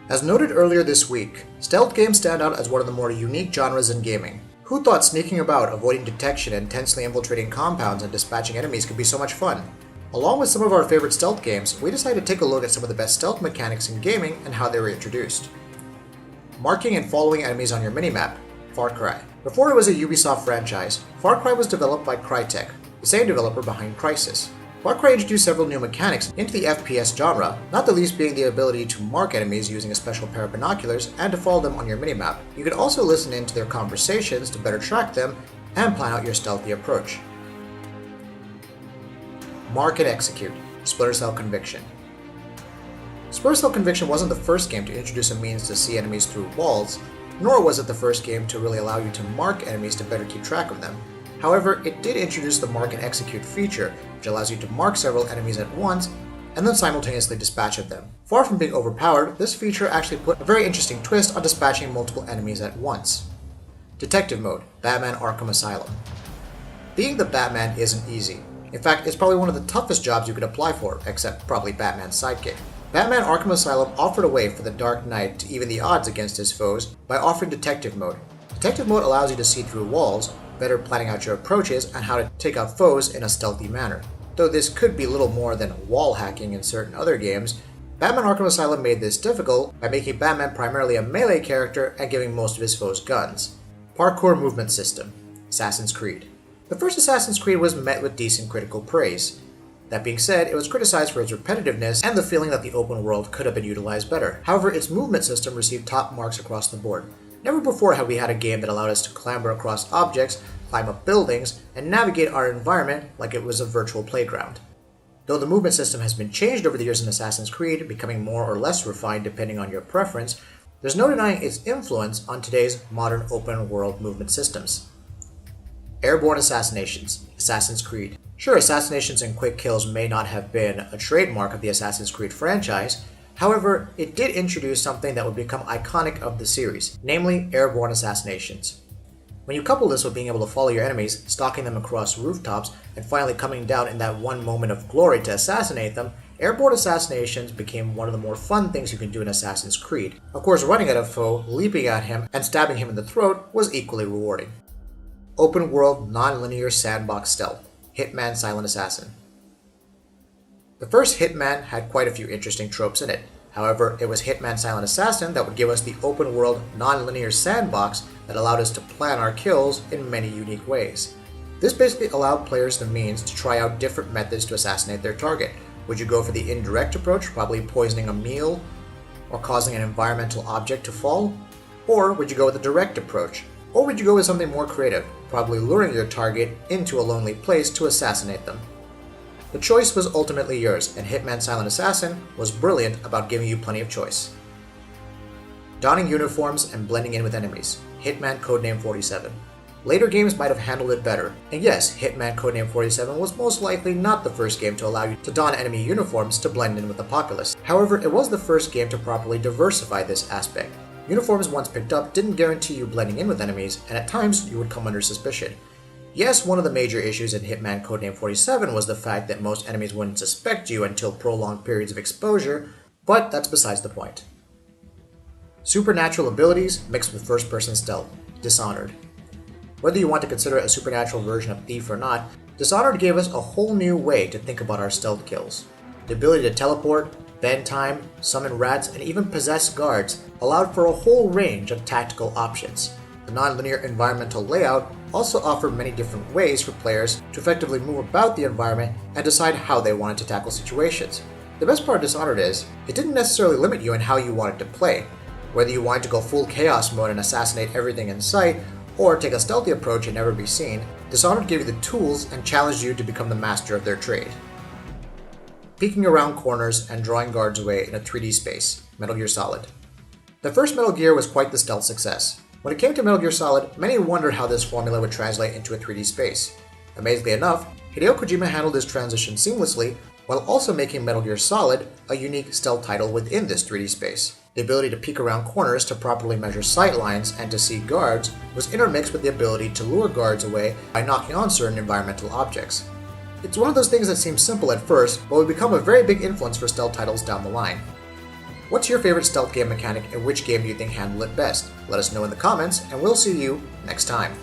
As noted earlier this week, stealth games stand out as one of the more unique genres in gaming. Who thought sneaking about, avoiding detection, and intensely infiltrating compounds and dispatching enemies could be so much fun? Along with some of our favorite stealth games, we decided to take a look at some of the best stealth mechanics in gaming and how they were introduced. Marking and following enemies on your minimap, Far Cry. Before it was a Ubisoft franchise, Far Cry was developed by Crytek, the same developer behind Crysis. Far Cry introduced several new mechanics into the FPS genre, not the least being the ability to mark enemies using a special pair of binoculars and to follow them on your minimap. You can also listen in to their conversations to better track them and plan out your stealthy approach. Mark and Execute, Splinter Cell Conviction. Splinter Cell Conviction wasn't the first game to introduce a means to see enemies through walls, nor was it the first game to really allow you to mark enemies to better keep track of them. However, it did introduce the Mark and Execute feature, which allows you to mark several enemies at once and then simultaneously dispatch of them. Far from being overpowered, this feature actually put a very interesting twist on dispatching multiple enemies at once. Detective Mode, Batman Arkham Asylum. Being the Batman isn't easy. In fact, it's probably one of the toughest jobs you could apply for, except probably Batman's sidekick. Batman Arkham Asylum offered a way for the Dark Knight to even the odds against his foes by offering Detective Mode. Detective Mode allows you to see through walls, better planning out your approaches and how to take out foes in a stealthy manner. Though this could be little more than wall hacking in certain other games, Batman Arkham Asylum made this difficult by making Batman primarily a melee character and giving most of his foes guns. Parkour Movement System, Assassin's Creed. The first Assassin's Creed was met with decent critical praise. That being said, it was criticized for its repetitiveness and the feeling that the open world could have been utilized better. However, its movement system received top marks across the board. Never before had we had a game that allowed us to clamber across objects, climb up buildings, and navigate our environment like it was a virtual playground. Though the movement system has been changed over the years in Assassin's Creed, becoming more or less refined depending on your preference, there's no denying its influence on today's modern open world movement systems. Airborne Assassinations, Assassin's Creed. Sure, assassinations and quick kills may not have been a trademark of the Assassin's Creed franchise. However, it did introduce something that would become iconic of the series, namely airborne assassinations. When you couple this with being able to follow your enemies, stalking them across rooftops, and finally coming down in that one moment of glory to assassinate them, airborne assassinations became one of the more fun things you can do in Assassin's Creed. Of course, running at a foe, leaping at him, and stabbing him in the throat was equally rewarding. Open world, non-linear sandbox stealth, Hitman Silent Assassin. The first Hitman had quite a few interesting tropes in it. However, it was Hitman Silent Assassin that would give us the open world, non-linear sandbox that allowed us to plan our kills in many unique ways. This basically allowed players the means to try out different methods to assassinate their target. Would you go for the indirect approach, probably poisoning a meal or causing an environmental object to fall? Or would you go with the direct approach? Or would you go with something more creative, probably luring your target into a lonely place to assassinate them? The choice was ultimately yours, and Hitman Silent Assassin was brilliant about giving you plenty of choice. Donning uniforms and blending in with enemies, Hitman Codename 47. Later games might have handled it better, and yes, Hitman Codename 47 was most likely not the first game to allow you to don enemy uniforms to blend in with the populace. However, it was the first game to properly diversify this aspect. Uniforms once picked up didn't guarantee you blending in with enemies, and at times you would come under suspicion. Yes, one of the major issues in Hitman Codename 47 was the fact that most enemies wouldn't suspect you until prolonged periods of exposure, but that's besides the point. Supernatural abilities mixed with first-person stealth, Dishonored. Whether you want to consider it a supernatural version of Thief or not, Dishonored gave us a whole new way to think about our stealth kills. The ability to teleport, bend time, summon rats, and even possess guards allowed for a whole range of tactical options. The non-linear environmental layout also offered many different ways for players to effectively move about the environment and decide how they wanted to tackle situations. The best part of Dishonored is, it didn't necessarily limit you in how you wanted to play. Whether you wanted to go full chaos mode and assassinate everything in sight, or take a stealthy approach and never be seen, Dishonored gave you the tools and challenged you to become the master of their trade. Peeking around corners and drawing guards away in a 3D space, Metal Gear Solid. The first Metal Gear was quite the stealth success. When it came to Metal Gear Solid, many wondered how this formula would translate into a 3D space. Amazingly enough, Hideo Kojima handled this transition seamlessly, while also making Metal Gear Solid a unique stealth title within this 3D space. The ability to peek around corners to properly measure sight lines and to see guards was intermixed with the ability to lure guards away by knocking on certain environmental objects. It's one of those things that seems simple at first, but would become a very big influence for stealth titles down the line. What's your favorite stealth game mechanic and which game do you think handled it best? Let us know in the comments, and we'll see you next time.